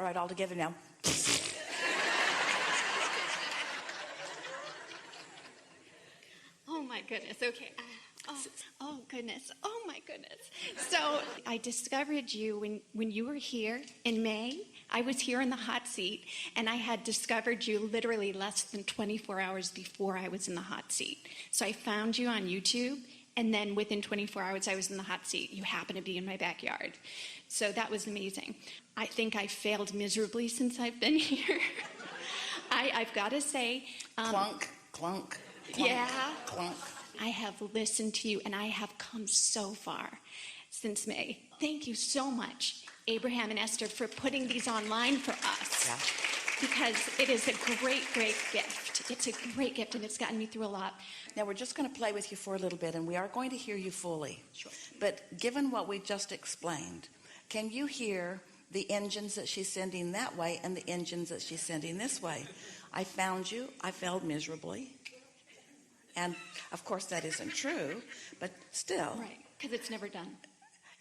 All right, all together now. Oh my goodness. Okay. Oh goodness. Oh my goodness. So I discovered you when you were here in May. I was here in the hot seat, and I had discovered you literally less than 24 hours before I was in the hot seat. So I found you on YouTube, and then within 24 hours I was in the hot seat. You happened to be in my backyard. So that was amazing. I think I failed miserably since I've been here. I've got to say... clunk, clunk, clunk, yeah. clunk. I have listened to you, and I have come so far since May. Thank you so much, Abraham and Esther, for putting these online for us. Yeah. Because it is a great, great gift. It's a great gift, and it's gotten me through a lot. Now, we're just going to play with you for a little bit, and we are going to hear you fully. Sure. But given what we just explained, can you hear the engines that she's sending that way and the engines that she's sending this way? I found you. I failed miserably. And, of course, that isn't true, but still. Right, because it's never done.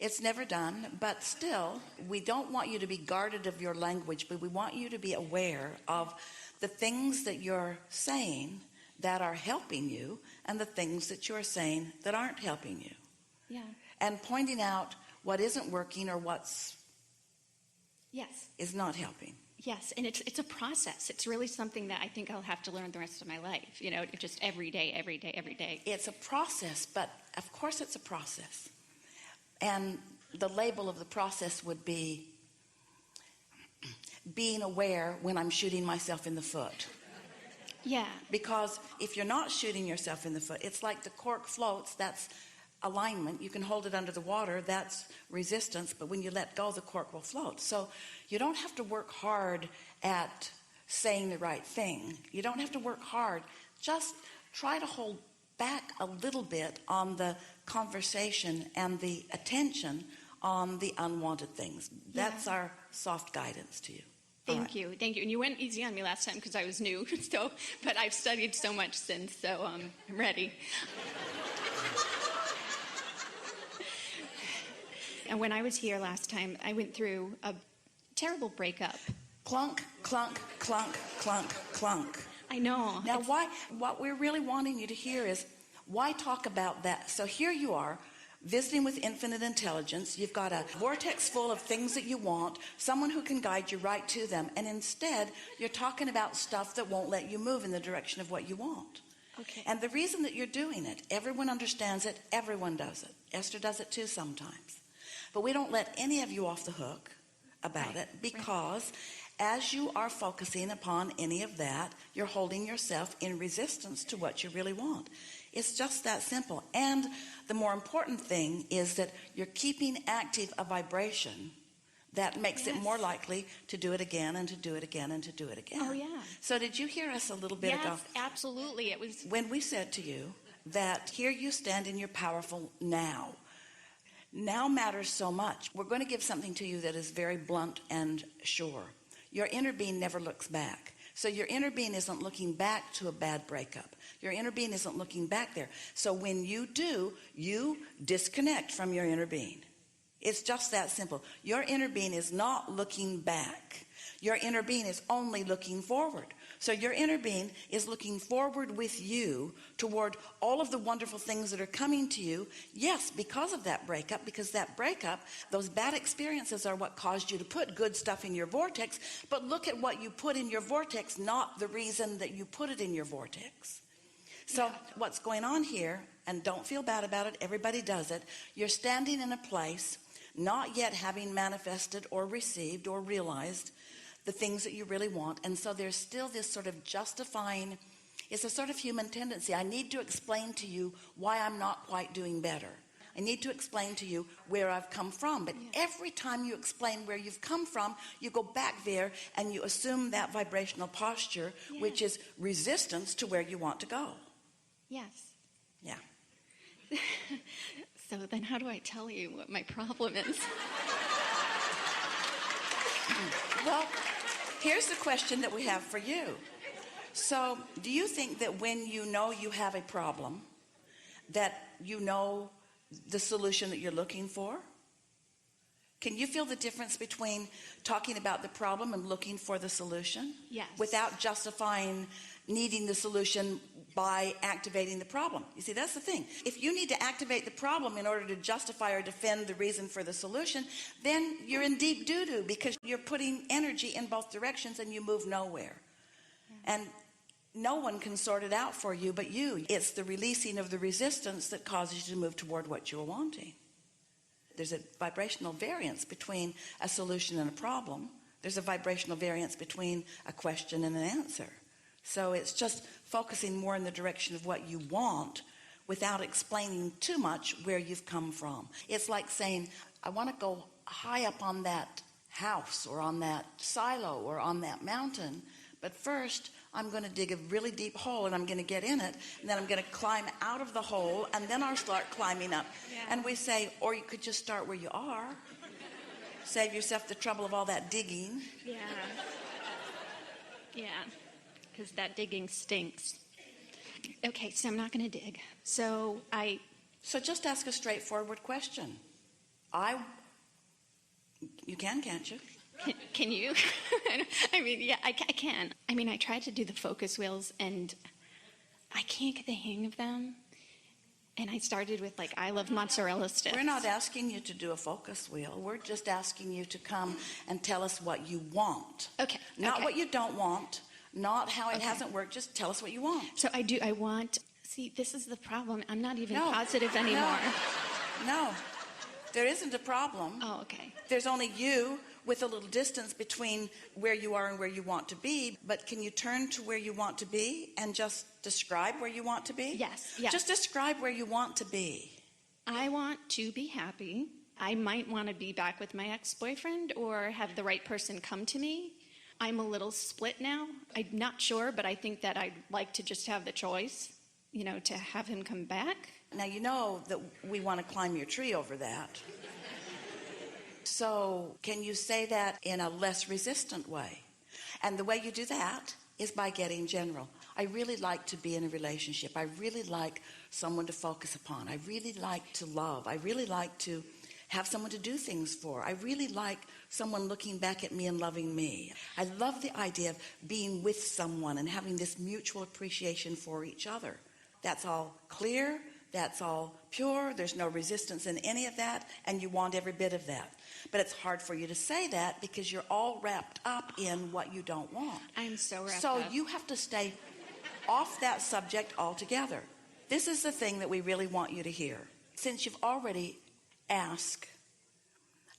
It's never done, but still, we don't want you to be guarded of your language, but we want you to be aware of the things that you're saying that are helping you and the things that you're saying that aren't helping you. Yeah. And pointing out what isn't working or what's is not helping. Yes, and it's a process. It's really something that I think I'll have to learn the rest of my life, just every day, every day, every day. It's a process, but of course it's a process. And the label of the process would be being aware when I'm shooting myself in the foot. Yeah. Because if you're not shooting yourself in the foot, it's like the cork floats, that's alignment. You can hold it under the water, that's resistance, but when you let go, the cork will float. So you don't have to work hard at saying the right thing. You don't have to work hard. Just try to hold back a little bit on the conversation and the attention on the unwanted things. That's our soft guidance to you. Thank you. And you went easy on me last time because I was new, but I've studied so much since, so I'm ready. And when I was here last time, I went through a terrible breakup. Clunk, clunk, clunk, clunk, clunk. I know. Now, what we're really wanting you to hear is, why talk about that? So here you are, visiting with infinite intelligence. You've got a vortex full of things that you want, someone who can guide you right to them. And instead, you're talking about stuff that won't let you move in the direction of what you want. Okay. And the reason that you're doing it, everyone understands it, everyone does it. Esther does it too sometimes. But we don't let any of you off the hook about it, because as you are focusing upon any of that, you're holding yourself in resistance to what you really want. It's just that simple. And the more important thing is that you're keeping active a vibration that makes it more likely to do it again and to do it again and to do it again. Oh, yeah. So did you hear us a little bit ago? Yes, absolutely. It was when we said to you that here you stand in your powerful now. Now matters so much. We're going to give something to you that is very blunt and sure. Your inner being never looks back. So your inner being isn't looking back to a bad breakup. Your inner being isn't looking back there. So when you do, you disconnect from your inner being. It's just that simple. Your inner being is not looking back. Your inner being is only looking forward. So your inner being is looking forward with you toward all of the wonderful things that are coming to you. Yes, because of that breakup, because that breakup, those bad experiences are what caused you to put good stuff in your vortex. But look at what you put in your vortex, not the reason that you put it in your vortex. So what's going on here, and don't feel bad about it, everybody does it. You're standing in a place not yet having manifested or received or realized the things that you really want. And so there's still this sort of justifying, it's a sort of human tendency. I need to explain to you why I'm not quite doing better. I need to explain to you where I've come from. But every time you explain where you've come from, you go back there and you assume that vibrational posture, which is resistance to where you want to go. Yes. Yeah. So then how do I tell you what my problem is? Well, here's the question that we have for you. So do you think that when you know you have a problem, that you know the solution that you're looking for? Can you feel the difference between talking about the problem and looking for the solution? Yes. Without justifying needing the solution by activating the problem. You see, that's the thing. If you need to activate the problem in order to justify or defend the reason for the solution, then you're in deep doo-doo, because you're putting energy in both directions and you move nowhere. Yeah. And no one can sort it out for you but you. It's the releasing of the resistance that causes you to move toward what you're wanting. There's a vibrational variance between a solution and a problem. There's a vibrational variance between a question and an answer. So it's just focusing more in the direction of what you want without explaining too much where you've come from. It's like saying, I want to go high up on that house or on that silo or on that mountain, but first I'm going to dig a really deep hole and I'm going to get in it, and then I'm going to climb out of the hole, and then I'll start climbing up. Yeah. And we say, or you could just start where you are. Save yourself the trouble of all that digging. Yeah. Yeah. Because that digging stinks. Okay, so I'm not going to dig. So just ask a straightforward question. You can, can't you? Can you? I mean, yeah, I can. I mean, I tried to do the focus wheels, and I can't get the hang of them. And I started with, like, I love mozzarella sticks. We're not asking you to do a focus wheel. We're just asking you to come and tell us what you want. Okay. Not what you don't want. Not how it hasn't worked. Just tell us what you want. So I want, see, this is the problem. I'm not even positive anymore. No. There isn't a problem. Oh, okay. There's only you with a little distance between where you are and where you want to be. But can you turn to where you want to be and just describe where you want to be? Yes. Just describe where you want to be. I want to be happy. I might want to be back with my ex-boyfriend or have the right person come to me. I'm a little split now. I'm not sure, but I think that I'd like to just have the choice, to have him come back. Now, you know that we want to climb your tree over that. So can you say that in a less resistant way? And the way you do that is by getting general. I really like to be in a relationship. I really like someone to focus upon. I really like to love. I really like to have someone to do things for. I really like someone looking back at me and loving me. I love the idea of being with someone and having this mutual appreciation for each other. That's all clear. That's all pure. There's no resistance in any of that, and you want every bit of that. But it's hard for you to say that because you're all wrapped up in what you don't want. I'm so wrapped up. So you have to stay off that subject altogether. This is the thing that we really want you to hear. Since you've already asked,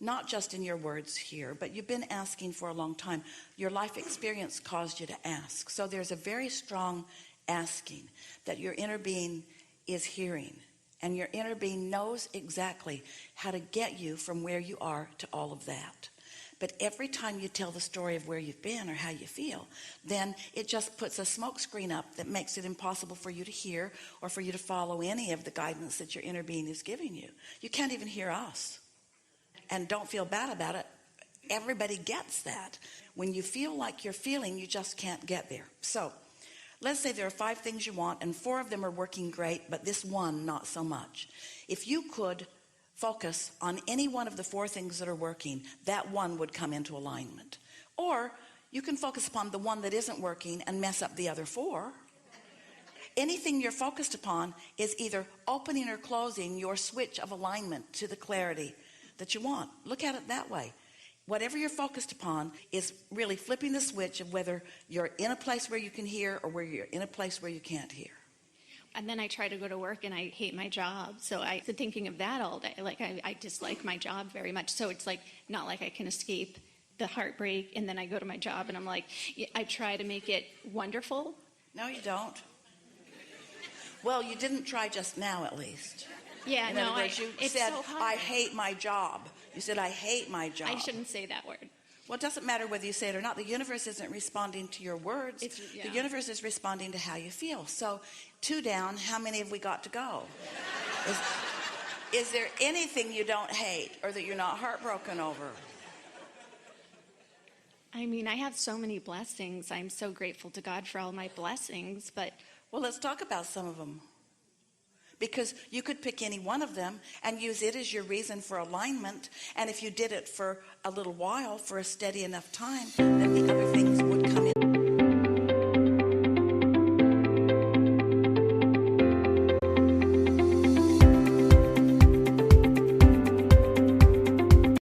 not just in your words here, but you've been asking for a long time, your life experience caused you to ask. So there's a very strong asking that your inner being is hearing, and your inner being knows exactly how to get you from where you are to all of that. But every time you tell the story of where you've been or how you feel, then it just puts a smoke screen up that makes it impossible for you to hear or for you to follow any of the guidance that your inner being is giving you. You can't even hear us. And don't feel bad about it. Everybody gets that. When you feel like you're feeling, you just can't get there. So let's say there are 5 things you want, and 4 of them are working great, but this one, not so much. If you could focus on any one of the 4 things that are working, that one would come into alignment. Or you can focus upon the one that isn't working and mess up the other 4. Anything you're focused upon is either opening or closing your switch of alignment to the clarity that you want. Look at it that way. Whatever you're focused upon is really flipping the switch of whether you're in a place where you can hear or where you're in a place where you can't hear. And then I try to go to work and I hate my job. So I've been thinking of that all day. Like I dislike my job very much. So it's like not like I can escape the heartbreak. And then I go to my job and I'm like, I try to make it wonderful. No, you don't. Well, you didn't try just now, at least. Yeah, in other words, you said, so hard. I hate my job. You said, I hate my job. I shouldn't say that word. Well, it doesn't matter whether you say it or not. The universe isn't responding to your words. The universe is responding to how you feel. So 2 down, how many have we got to go? Is there anything you don't hate or that you're not heartbroken over? I mean, I have so many blessings. I'm so grateful to God for all my blessings, but... Well, let's talk about some of them. because you could pick any one of them and use it as your reason for alignment. And if you did it for a little while, for a steady enough time, then the other things would come in.